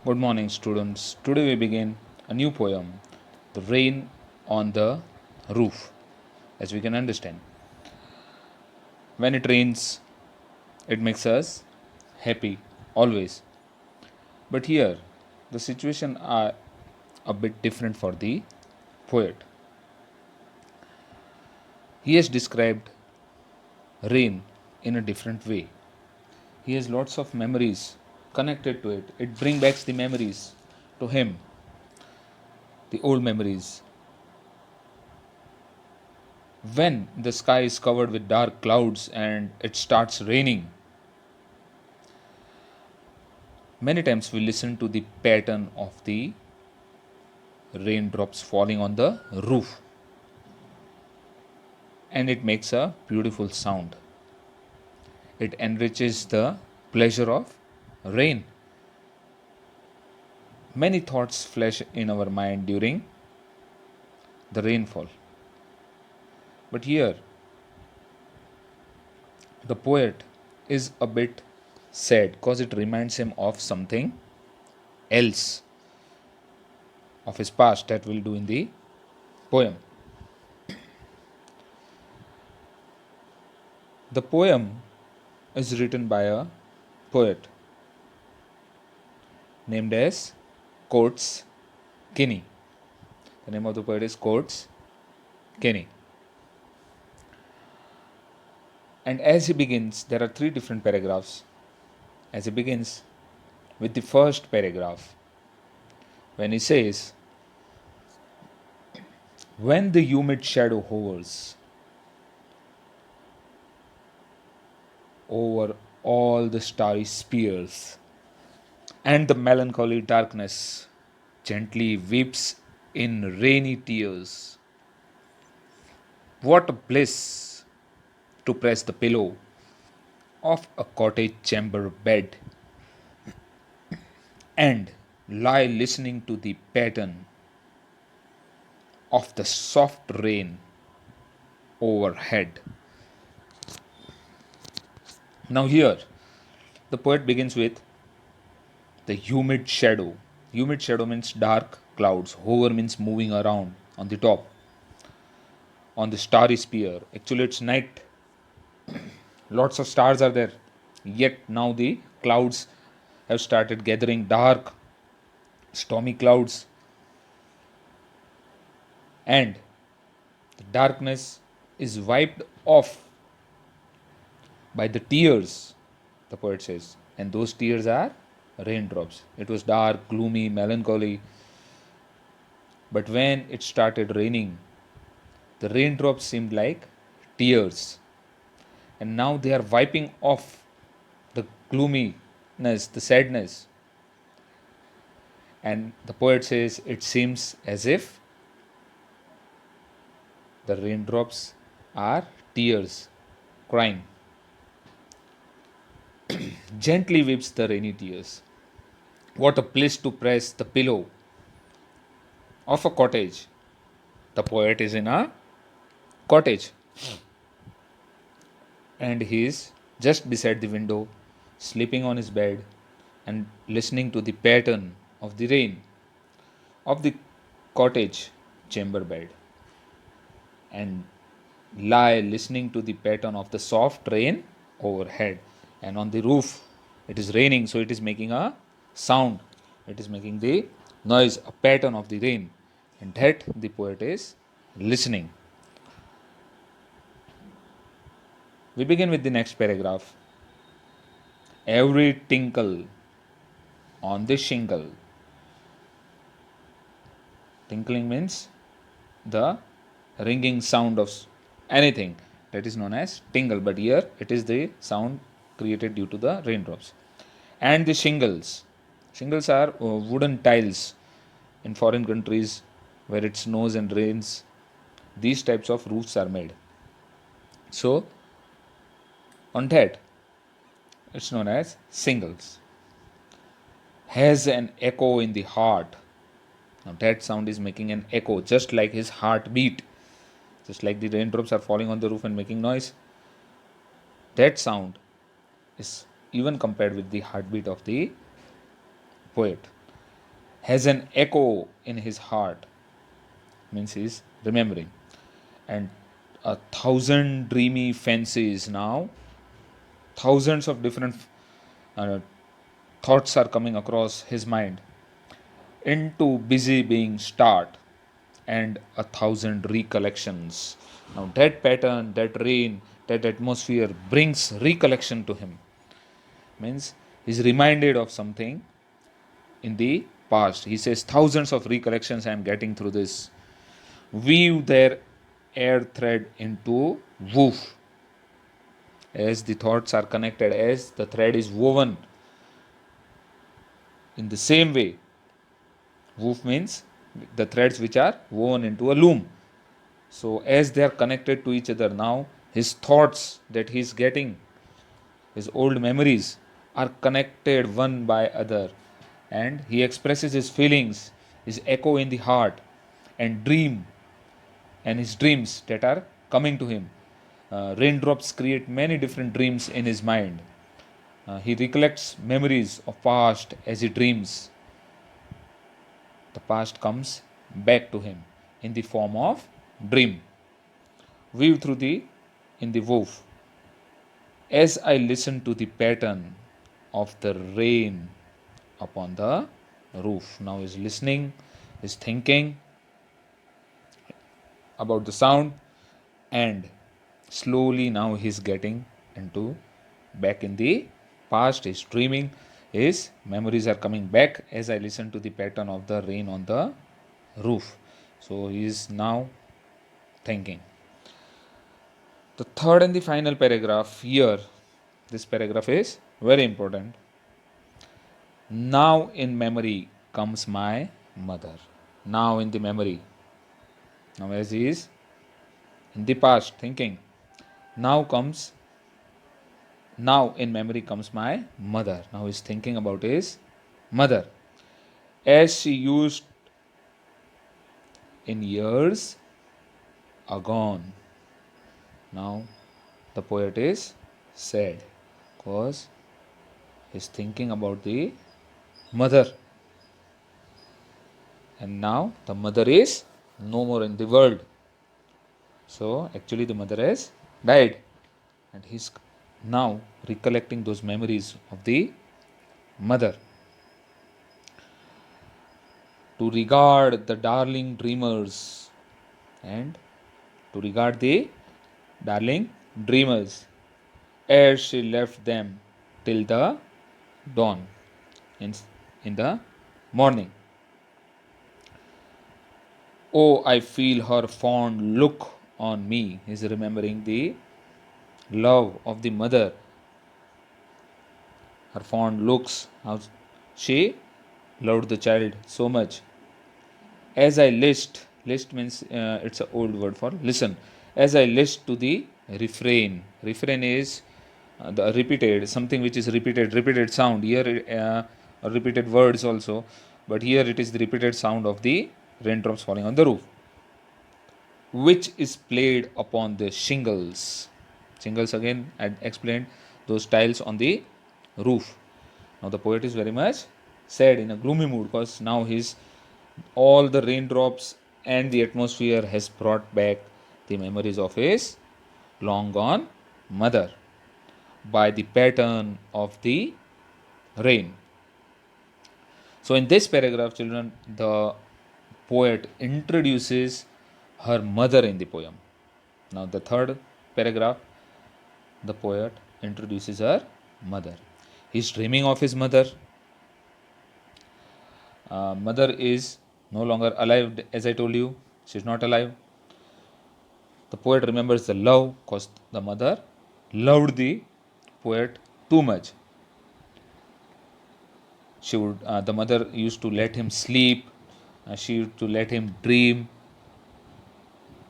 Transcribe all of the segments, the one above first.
Good morning, students. Today we begin a new poem, The Rain on the Roof. As we can understand, when it rains, it makes us happy always. But here, the situation are a bit different for the poet. He has described rain in a different way. He has lots of memories connected to it. It brings back the memories to him, the old memories. When the sky is covered with dark clouds and it starts raining, many times we listen to the pattern of the raindrops falling on the roof, and it makes a beautiful sound. It enriches the pleasure of rain. Many thoughts flash in our mind during the rainfall. But here, the poet is a bit sad because it reminds him of something else of his past that we'll do in the poem. The poem is written by a poet named as Coates Kinney. The name of the poet is Coates Kinney. And as he begins, there are three different paragraphs. As he begins with the first paragraph, when he says, when the humid shadow hovers over all the starry spheres, and the melancholy darkness gently weeps in rainy tears. What a bliss to press the pillow of a cottage chamber bed and lie listening to the pattern of the soft rain overhead. Now, here the poet begins with the humid shadow. Humid shadow means dark clouds. Hover means moving around on the top, on the starry sphere. Actually, it's night. Lots of stars are there. Yet now the clouds have started gathering, dark, stormy clouds. And the darkness is wiped off by the tears, the poet says. And those tears are raindrops. It was dark, gloomy, melancholy. But when it started raining, the raindrops seemed like tears. And now they are wiping off the gloominess, the sadness. And the poet says it seems as if the raindrops are tears crying. Gently weeps the rainy tears. What a place to press the pillow of a cottage. The poet is in a cottage and he is just beside the window, sleeping on his bed and listening to the pattern of the rain of the cottage chamber bed and lie listening to the pattern of the soft rain overhead. And on the roof, it is raining, so it is making a sound, it is making the noise, a pattern of the rain, and that the poet is listening. We begin with the next paragraph. Every tinkle on the shingle. Tinkling means the ringing sound of anything, that is known as tingle, but here it is the sound created due to the raindrops. And the shingles. Shingles are wooden tiles in foreign countries where it snows and rains. These types of roofs are made. So, on that, it's known as shingles. Has an echo in the heart. Now, that sound is making an echo, just like his heartbeat. Just like the raindrops are falling on the roof and making noise. That sound is even compared with the heartbeat of the poet. has an echo in his heart, means he's remembering. And 1,000 dreamy fancies now, thousands of different uh, thoughts are coming across his mind, into busy being start, and 1,000 recollections. Now that pattern, that rain, that atmosphere brings recollection to him, means he's reminded of something in the past. He says, thousands of recollections I am getting through this. Weave their air thread into woof. As the thoughts are connected, as the thread is woven, in the same way, woof means the threads which are woven into a loom. So as they are connected to each other now, his thoughts that he is getting, his old memories, are connected one by other, and he expresses his feelings, his echo in the heart, and his dreams that are coming to him. Raindrops create many different dreams in his mind. He recollects memories of past as he dreams. The past comes back to him in the form of dream. Weave through the in the woof. As I listen to the pattern of the rain upon the roof. Now he's listening, he's thinking about the sound, and slowly now he's getting into back in the past. He's dreaming, his memories are coming back as I listen to the pattern of the rain on the roof. So he is now thinking. The third and the final paragraph here, this paragraph is very important. Now in memory comes my mother. Now in the memory. Now as he is in the past thinking, now in memory comes my mother. Now he's thinking about his mother. As she used in years agone. Now the poet is sad because he's thinking about the mother. And now the mother is no more in the world. So actually the mother has died. And he's now recollecting those memories of the mother. To regard the darling dreamers, and to regard the darling dreamers as she left them till the dawn, in the morning. Oh, I feel her fond look on me. He's remembering the love of the mother, her fond looks, how she loved the child so much. As I list means it's an old word for listen. As I list to the refrain. Refrain is the repeated, something which is repeated sound. Here repeated words also, but here it is the repeated sound of the raindrops falling on the roof, which is played upon the shingles. Shingles again, I explained, those tiles on the roof. Now the poet is very much sad, in a gloomy mood, because now all the raindrops and the atmosphere has brought back the memories of his long gone mother by the pattern of the rain. So in this paragraph, children, the poet introduces her mother in the poem. Now the third paragraph, the poet introduces her mother. He's dreaming of his mother. Mother is no longer alive, as I told you. She's not alive. The poet remembers the love, because the mother loved the poet too much. The mother used to let him sleep. She used to let him dream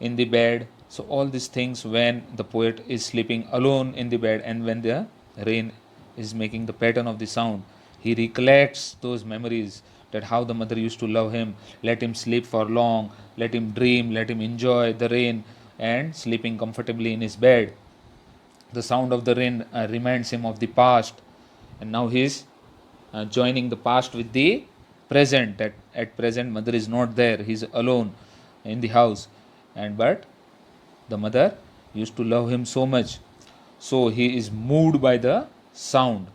in the bed. So all these things, when the poet is sleeping alone in the bed, and when the rain is making the pattern of the sound, he recollects those memories, that how the mother used to love him, let him sleep for long, let him dream, let him enjoy the rain, and sleeping comfortably in his bed. The sound of the rain reminds him of the past, and now he is joining the past with the present. At present, mother is not there. He's alone in the house, and but the mother used to love him so much. So he is moved by the sound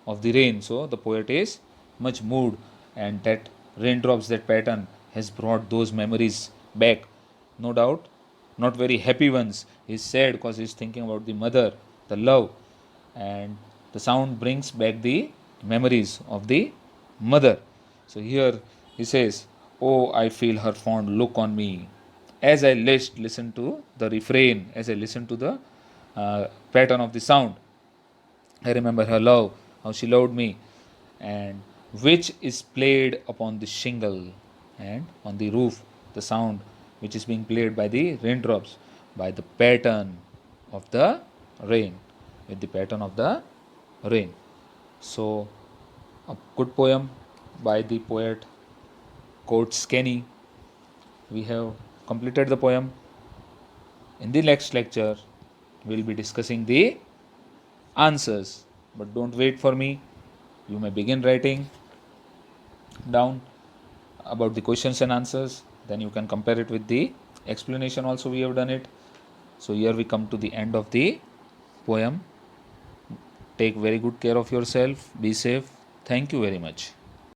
of the rain. So the poet is much moved, and that raindrops, that pattern, has brought those memories back. No doubt, not very happy ones. He's sad because he's thinking about the mother, the love, and the sound brings back the memories of the mother. So here he says, "Oh, I feel her fond look on me." As I listen to the refrain, as I listen to the pattern of the sound, I remember her love, how she loved me, and which is played upon the shingle and on the roof, the sound which is being played by the raindrops, by the pattern of the rain, with the pattern of the rain. So, a good poem by the poet Coates Kenny. We have completed the poem. In the next lecture, we'll be discussing the answers. But don't wait for me. You may begin writing down about the questions and answers. Then you can compare it with the explanation also. We have done it. So here we come to the end of the poem. Take very good care of yourself. Be safe. Thank you very much.